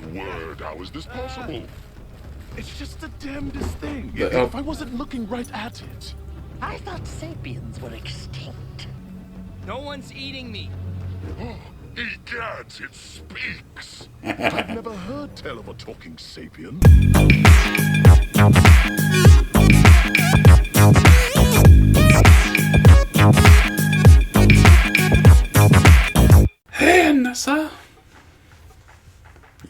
word, how is this possible? It's just the damnedest thing. The- If I wasn't looking right at it. I thought sapiens were extinct. No one's eating me. Oh, egads, it speaks. I've never heard tell of a talking sapien. Hey, Nessa!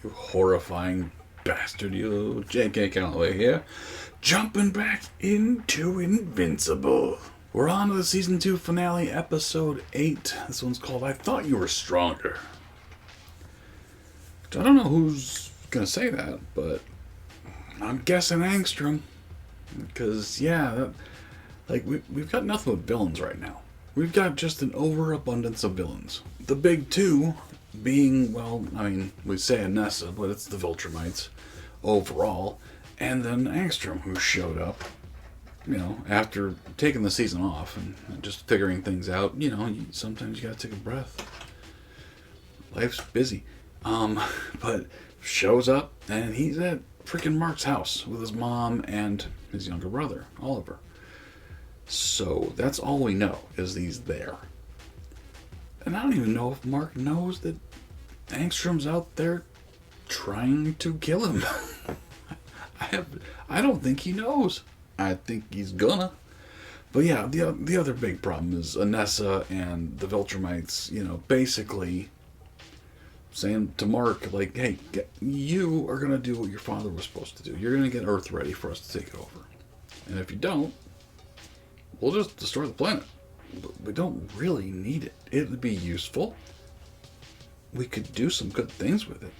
You horrifying bastard, you. J.K. Calloway here. Jumping back into Invincible. We're on to the Season 2 finale, Episode 8. This one's called I Thought You Were Stronger. Which I don't know who's going to say that, but I'm guessing Angstrom. Because, yeah, we've got nothing but villains right now. We've got just an overabundance of villains. The big two being, well, I mean, we say Anessa, but it's the Viltrumites overall. And then Angstrom, who showed up, you know, after taking the season off and just figuring things out. You know, sometimes you gotta take a breath. Life's busy. But shows up, and he's at freaking Mark's house with his mom and his younger brother, Oliver. So that's all we know, is he's there. And I don't even know if Mark knows that Angstrom's out there trying to kill him. I don't think he knows. I think he's gonna. But yeah, the other big problem is Anessa and the Viltrumites, you know, basically saying to Mark, like, hey, you are gonna do what your father was supposed to do. You're gonna get Earth ready for us to take it over. And if you don't, we'll just destroy the planet. But we don't really need it. It would be useful. We could do some good things with it.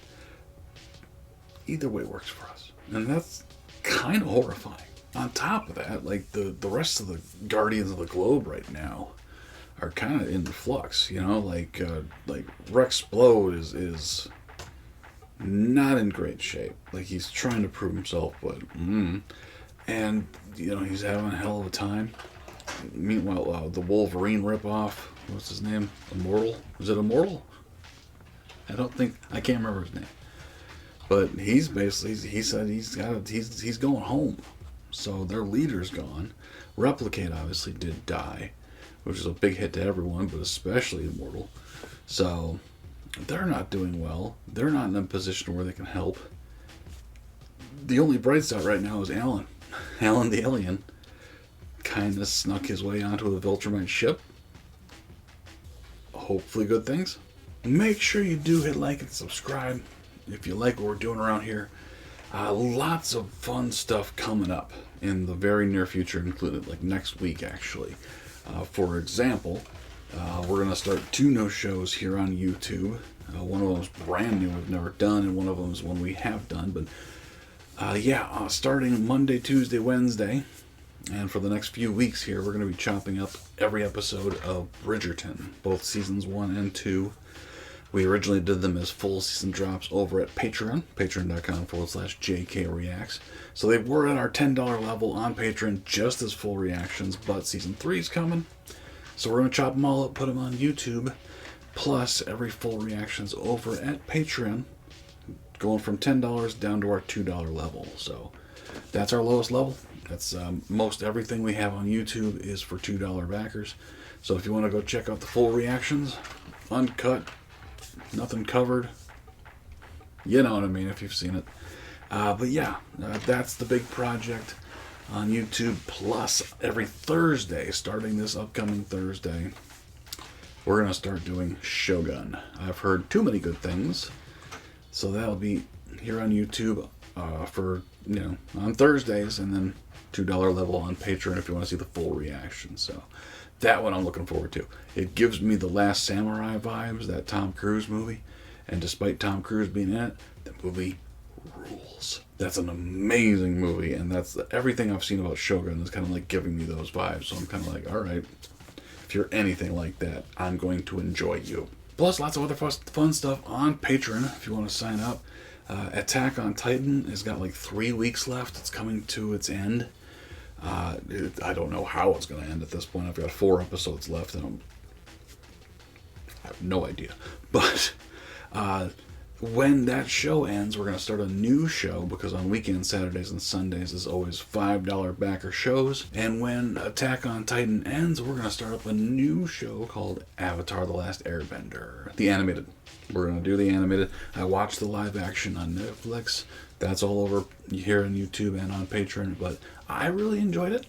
Either way works for us. And that's kind of horrifying. On top of that, like, the rest of the Guardians of the Globe right now are kind of in flux, you know? Like Rexplode is not in great shape. Like, he's trying to prove himself, but and, you know, he's having a hell of a time. Meanwhile, the Wolverine ripoff, what's his name? Immortal? Was it Immortal? I can't remember his name. But he's basically, he said he's going home. So their leader's gone. Replicate obviously did die, which is a big hit to everyone, but especially Immortal. So they're not doing well. They're not in a position where they can help. The only bright spot right now is Alan. Alan the alien kind of snuck his way onto a Viltrumite ship. Hopefully good things. Make sure you do hit like and subscribe if you like what we're doing around here. Lots of fun stuff coming up in the very near future, included like next week actually. For example, we're going to start 2 new shows here on YouTube. One of them is brand new, we've never done, and one of them is one we have done. But starting Monday, Tuesday, Wednesday, and for the next few weeks here, we're going to be chopping up every episode of Bridgerton, both seasons 1 and 2. We originally did them as full season drops over at Patreon, patreon.com/JKReacts. So they were at our $10 level on Patreon, just as full reactions, but season 3 is coming. So we're going to chop them all up, put them on YouTube, plus every full reactions over at Patreon, going from $10 down to our $2 level. So that's our lowest level. That's most everything we have on YouTube is for $2 backers. So if you want to go check out the full reactions, uncut, nothing covered, you know what I mean if you've seen it. That's the big project on YouTube. Plus, every Thursday, starting this upcoming Thursday, we're going to start doing Shogun. I've heard too many good things, so that'll be here on YouTube for, you know, on Thursdays, and then $2 level on Patreon if you want to see the full reaction. So that one I'm looking forward to. It gives me the Last Samurai vibes, that Tom Cruise movie. And despite Tom Cruise being in it, the movie rules. That's an amazing movie, and that's everything I've seen about Shogun is kind of like giving me those vibes. So I'm kind of like, all right, if you're anything like that, I'm going to enjoy you. Plus, lots of other fun stuff on Patreon if you want to sign up. Attack on Titan has got like 3 weeks left. It's coming to its end. I don't know how it's going to end at this point. I've got 4 episodes left, and I have no idea. But when that show ends, we're going to start a new show, because on weekends, Saturdays and Sundays is always $5 backer shows. And when Attack on Titan ends, we're going to start up a new show called Avatar: The Last Airbender, the animated. We're going to do the animated. I watched the live action on Netflix. That's all over here on YouTube and on Patreon, but I really enjoyed it.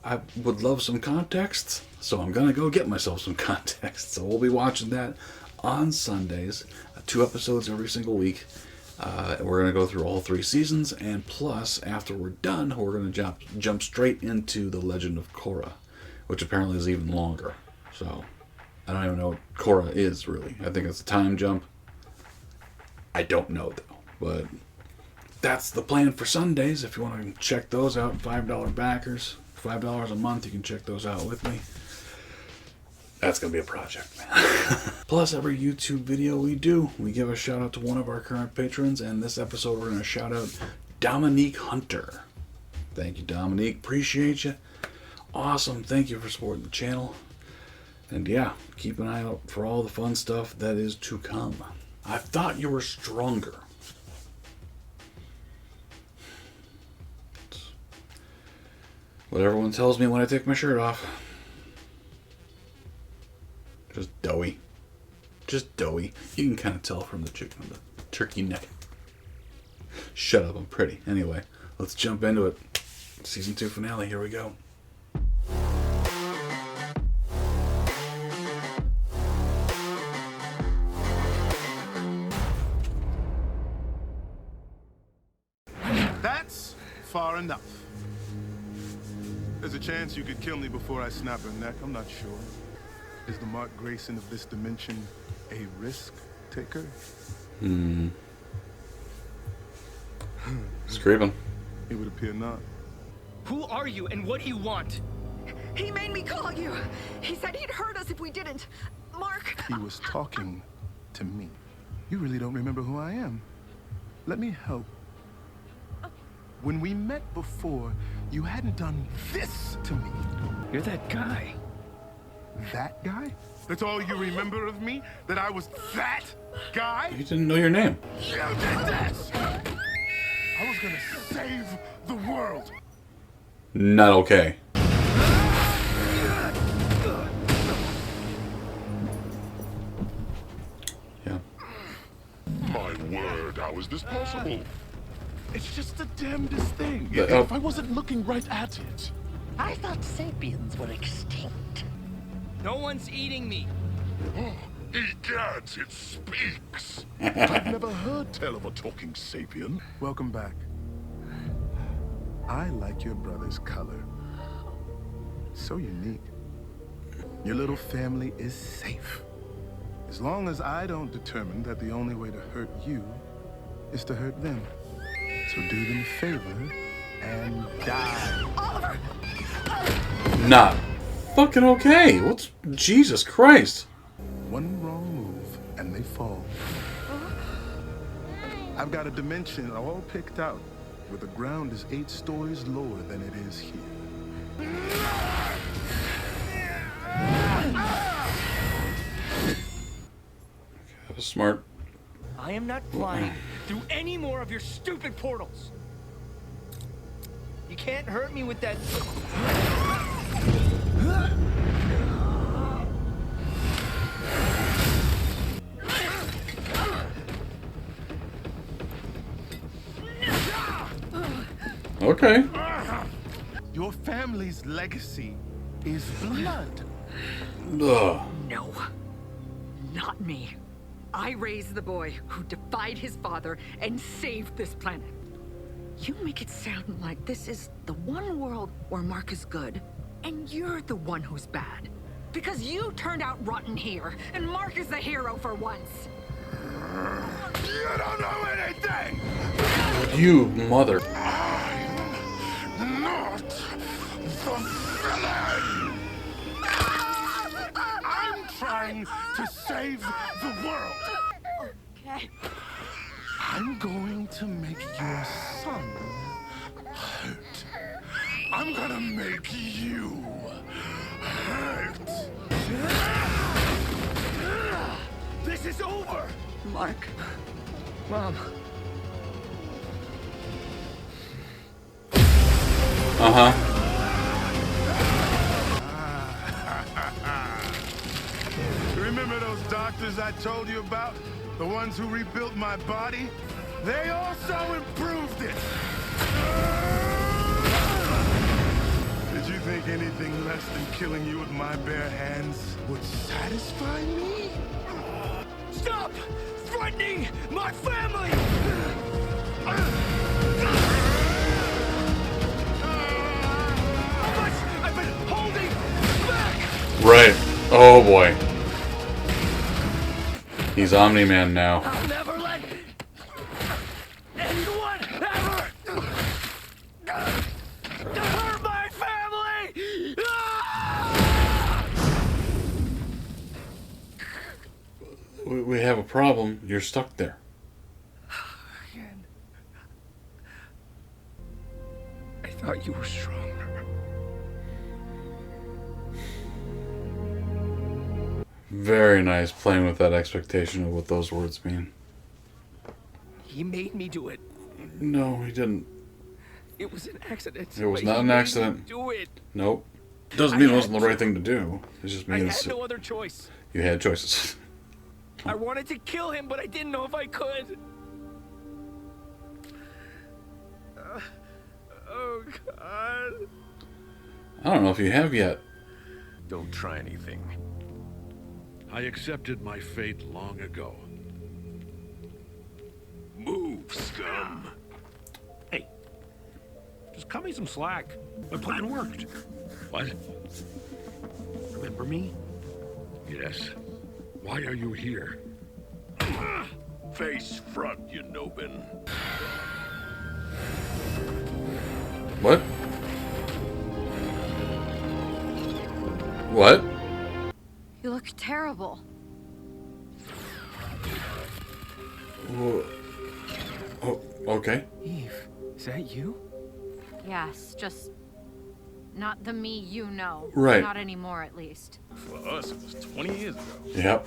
I would love some context, so I'm going to go get myself some context. So we'll be watching that on Sundays, 2 episodes every single week. We're going to go through all 3 seasons, and plus, after we're done, we're going to jump straight into The Legend of Korra, which apparently is even longer. So, I don't even know what Korra is, really. I think it's a time jump. I don't know, though. But that's the plan for Sundays. If you want to check those out, $5 backers, $5 a month, you can check those out with me. That's going to be a project, man. Plus, every YouTube video we do, we give a shout out to one of our current patrons, and this episode we're going to shout out Dominique Hunter. Thank you, Dominique. Appreciate you. Awesome. Thank you for supporting the channel. And yeah, keep an eye out for all the fun stuff that is to come. I thought you were stronger. What everyone tells me when I take my shirt off. Just doughy. Just doughy. You can kind of tell from the chicken, the turkey neck. Shut up, I'm pretty. Anyway, let's jump into it. Season 2 finale, here we go. That's far enough. There's a chance you could kill me before I snap her neck. I'm not sure. Is the Mark Grayson of this dimension a risk taker? Screaming. It would appear not. Who are you and what do you want? He made me call you. He said he'd hurt us if we didn't. Mark. He was talking to me. You really don't remember who I am. Let me help. When we met before, you hadn't done this to me. You're that guy. That guy? That's all you remember of me? That I was that guy? You didn't know your name. You did this! I was gonna save the world. Not okay. Yeah. My word, how is this possible? It's just the damnedest thing. The- If I wasn't looking right at it. I thought sapiens were extinct. No one's eating me. Egads, it speaks! I've never heard tell of a talking sapien. Welcome back. I like your brother's color. So unique. Your little family is safe. As long as I don't determine that the only way to hurt you is to hurt them. So do them a favor and die. Oliver. Not fucking okay. What's... Jesus Christ. One wrong move and they fall. I've got a dimension all picked out where the ground is 8 stories lower than it is here. That was smart. I am not flying through any more of your stupid portals. You can't hurt me with that. Okay. Your family's legacy is blood. Ugh. No. Not me. I raised the boy who defied his father and saved this planet. You make it sound like this is the one world where Mark is good, and you're the one who's bad. Because you turned out rotten here, and Mark is the hero for once. You don't know anything! You mother... I'm not the villain! I'm trying to save the world! Okay. I'm going to make your son hurt. I'm gonna make you hurt. This is over. Mark. Mom. Uh-huh. Remember those doctors I told you about? The ones who rebuilt my body? They also improved it! Did you think anything less than killing you with my bare hands would satisfy me? Stop threatening my family! How much I've been holding back! Right. Oh boy. He's Omni-Man now. I'll never let anyone ever hurt my family! We have a problem. You're stuck there. Again. I thought you were stronger. Very nice playing with that expectation of what those words mean. He made me do it. No, he didn't. It was an accident. It was but not he an made me accident. Do it. Nope. Doesn't mean it wasn't the right thing to do. It just I means had no other choice. you had choices. I wanted to kill him, but I didn't know if I could. Oh, God. I don't know if you have yet. Don't try anything. I accepted my fate long ago. Move, scum. Hey, just cut me some slack. My plan worked. What? Remember me? Yes. Why are you here? Face front, you Nobin. What? What? You look terrible. Oh, okay. Eve, is that you? Yes, just not the me you know. Right. Not anymore, at least. For us, it was 20 years ago. Yep.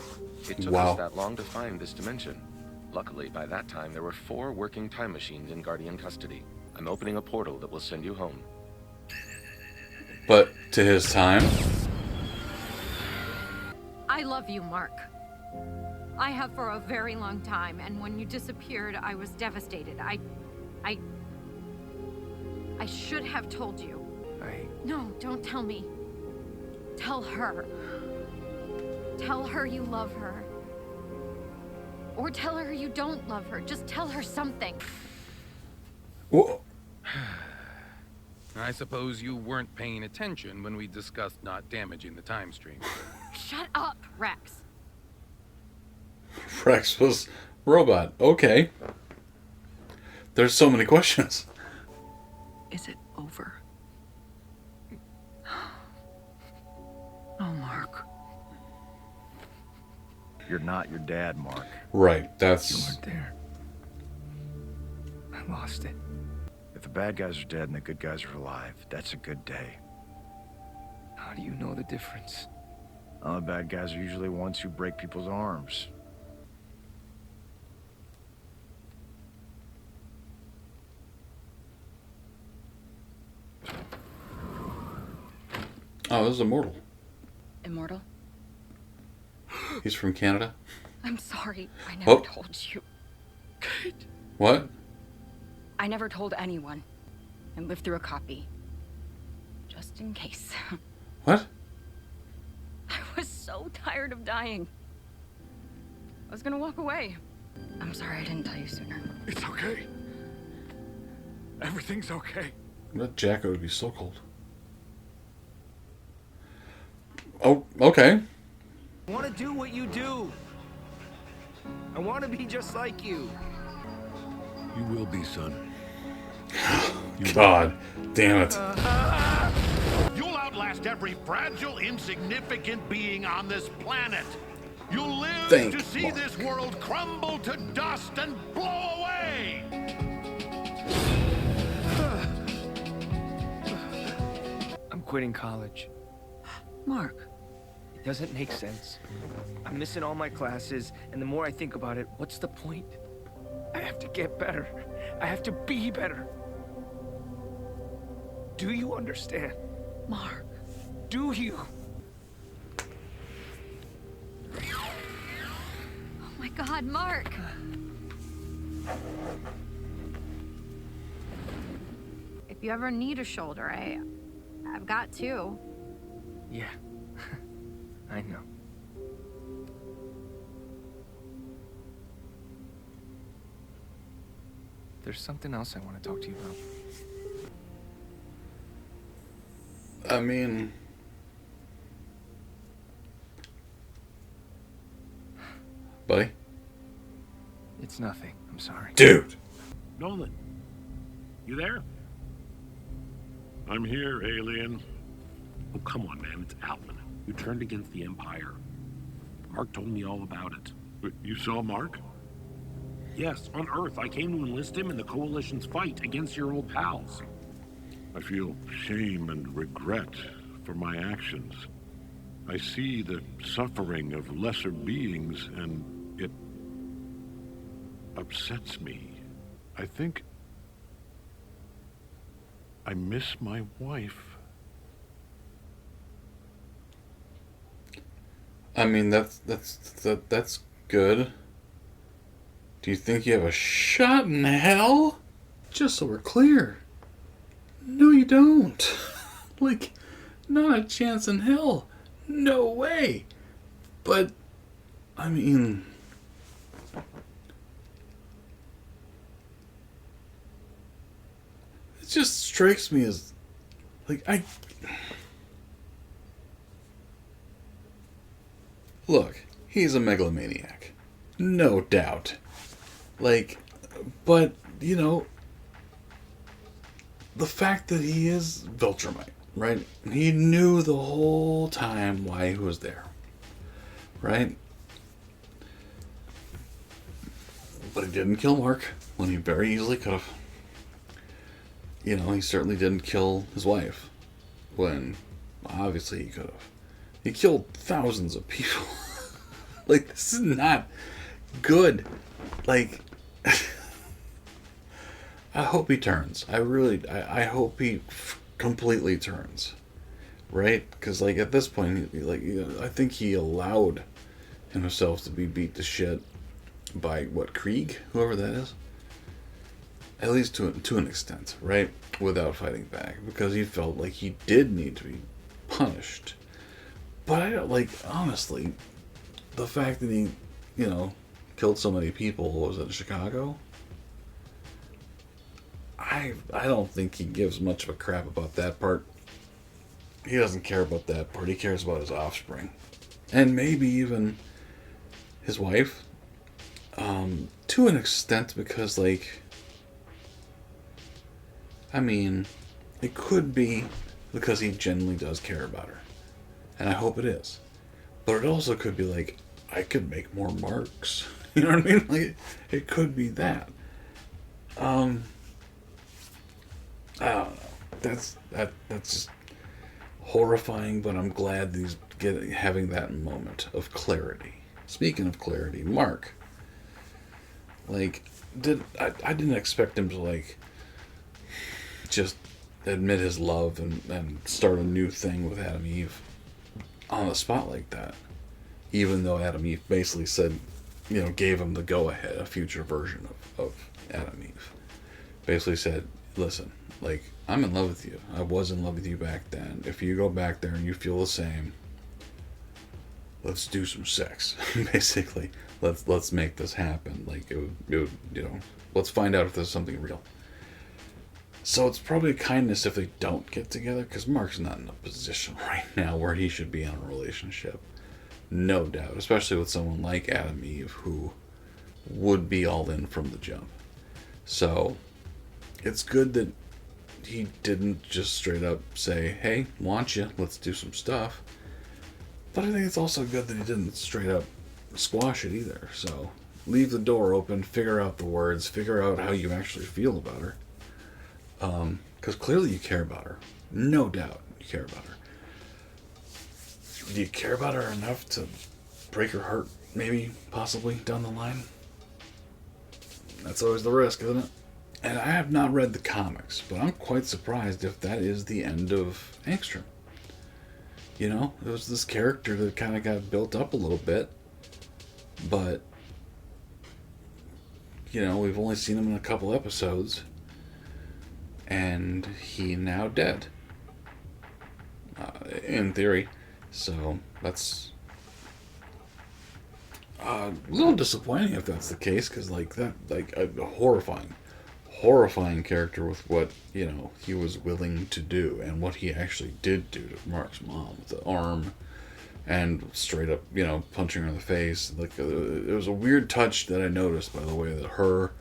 It took Wow. us that long to find this dimension. Luckily, by that time, there were 4 working time machines in Guardian custody. I'm opening a portal that will send you home. But to his time. I love you, Mark. I have for a very long time, and when you disappeared, I was devastated. I should have told you. No, don't tell me. Tell her. Tell her you love her. Or tell her you don't love her. Just tell her something. Whoa. I suppose you weren't paying attention when we discussed not damaging the time stream. Shut up, Rex. Rex was robot. Okay. There's so many questions. Is it over? Oh, Mark. You're not your dad, Mark. Right. You That's weren't there. I lost it. If the bad guys are dead and the good guys are alive, that's a good day. How do you know the difference? The bad guys are usually ones who break people's arms. oh, this is Immortal. Immortal? He's from Canada. I'm sorry. I never Oh. told you. What? I never told anyone. I lived through a copy. Just in case. What? I was so tired of dying. I was gonna walk away. I'm sorry I didn't tell you sooner. It's okay. Everything's okay. That jacket would be so cold. Oh, okay. I want to do what you do. I want to be just like you. You will be, son. God damn it. You'll outlast every fragile, insignificant being on this planet. You'll live Thank to see Mark. this world crumble to dust and blow away. I'm quitting college. Mark, doesn't make sense. I'm missing all my classes, and the more I think about it, what's the point? I have to get better. I have to be better. Do you understand? Mark. Do you? Oh my God, Mark. If you ever need a shoulder, I've got two. Yeah. I know. There's something else I want to talk to you about. I mean, buddy? It's nothing. I'm sorry. Dude! Nolan, you there? I'm here, alien. Oh, come on, man. It's Alvin. You turned against the Empire. Mark told me all about it. But you saw Mark? Yes, on Earth. I came to enlist him in the Coalition's fight against your old pals. I feel shame and regret for my actions. I see the suffering of lesser beings, and it upsets me. I think I miss my wife. I mean, that's good. Do you think you have a shot in hell? Just so we're clear. No, you don't. Like, not a chance in hell. No way. But, I mean, it just strikes me as, like, look, he's a megalomaniac. No doubt. Like, but, you know, the fact that he is Viltrumite, right? He knew the whole time why he was there, right? But he didn't kill Mark when he very easily could have. You know, he certainly didn't kill his wife when obviously he could have. He killed thousands of people. Like, this is not good. Like, I hope he turns. I hope he completely turns. Right? Because, like, at this point, like, you know, I think he allowed himself to be beat to shit by, what, Krieg? Whoever that is? At least to an extent, right? Without fighting back. Because he felt like he did need to be punished. But I don't, like, honestly, the fact that he, you know, killed so many people, was it in Chicago? I don't think he gives much of a crap about that part. He doesn't care about that part. He cares about his offspring. And maybe even his wife. To an extent, because, like, I mean, it could be because he genuinely does care about her. And I hope it is. But it also could be like, I could make more marks. You know what I mean? Like, it could be that. I don't know. That's just horrifying, but I'm glad that he's having that moment of clarity. Speaking of clarity, Mark. Like, I didn't expect him to, like, just admit his love and start a new thing with Adam Eve on the spot like that. Even though Adam Eve basically said, you know, gave him the go-ahead, a future version of Adam Eve. Basically said, listen, like, I'm in love with you. I was in love with you back then. If you go back there and you feel the same, let's do some sex. Basically, let's make this happen. Like, it would, you know, let's find out if there's something real. So it's probably a kindness if they don't get together, because Mark's not in a position right now where he should be in a relationship. No doubt. Especially with someone like Adam Eve, who would be all in from the jump. So it's good that he didn't just straight up say, hey, want you, let's do some stuff. But I think it's also good that he didn't straight up squash it either. So leave the door open, figure out the words, figure out how you actually feel about her. Because clearly you care about her. No doubt you care about her. do you care about her enough to break her heart, maybe, possibly, down the line? That's always the risk, isn't it? And I have not read the comics, but I'm quite surprised if that is the end of Angstrom. You know, it was this character that kind of got built up a little bit, but, you know, we've only seen him in a couple episodes, and he now dead. In theory. So, that's a little disappointing if that's the case, because, like, that, like, a horrifying character with what, you know, he was willing to do, and what he actually did do to Mark's mom with the arm, and straight up, you know, punching her in the face. Like, it was a weird touch that I noticed, by the way, that her,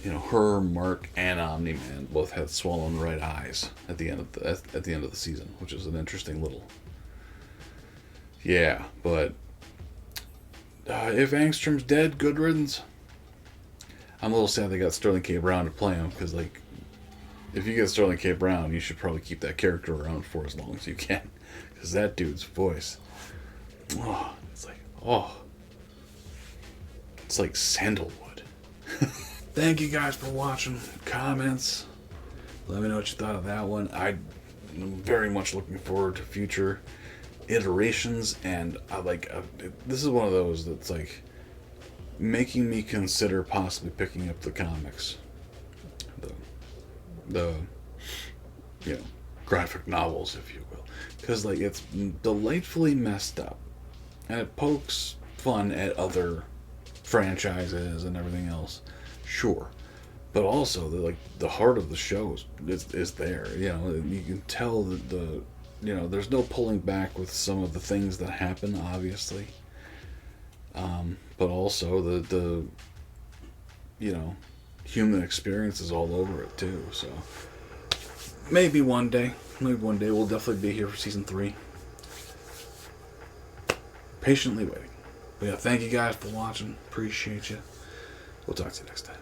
you know, her, Mark, and Omni-Man both had swollen right eyes at the end of the season, which is an interesting little. Yeah, but if Angstrom's dead, good riddance. I'm a little sad they got Sterling K. Brown to play him, because, like, if you get Sterling K. Brown, you should probably keep that character around for as long as you can, because that dude's voice, it's like sandalwood. Thank you guys for watching. Comments. Let me know what you thought of that one. I'm very much looking forward to future iterations, and this is one of those that's like making me consider possibly picking up the comics, the you know, graphic novels, if you will, because like it's delightfully messed up, and it pokes fun at other franchises and everything else. Sure, but also the heart of the show is there. You know, you can tell that you know, there's no pulling back with some of the things that happen, obviously. But also the you know, human experience is all over it too. So maybe one day we'll definitely be here for season 3. Patiently waiting. But yeah, thank you guys for watching. Appreciate you. We'll talk to you next time.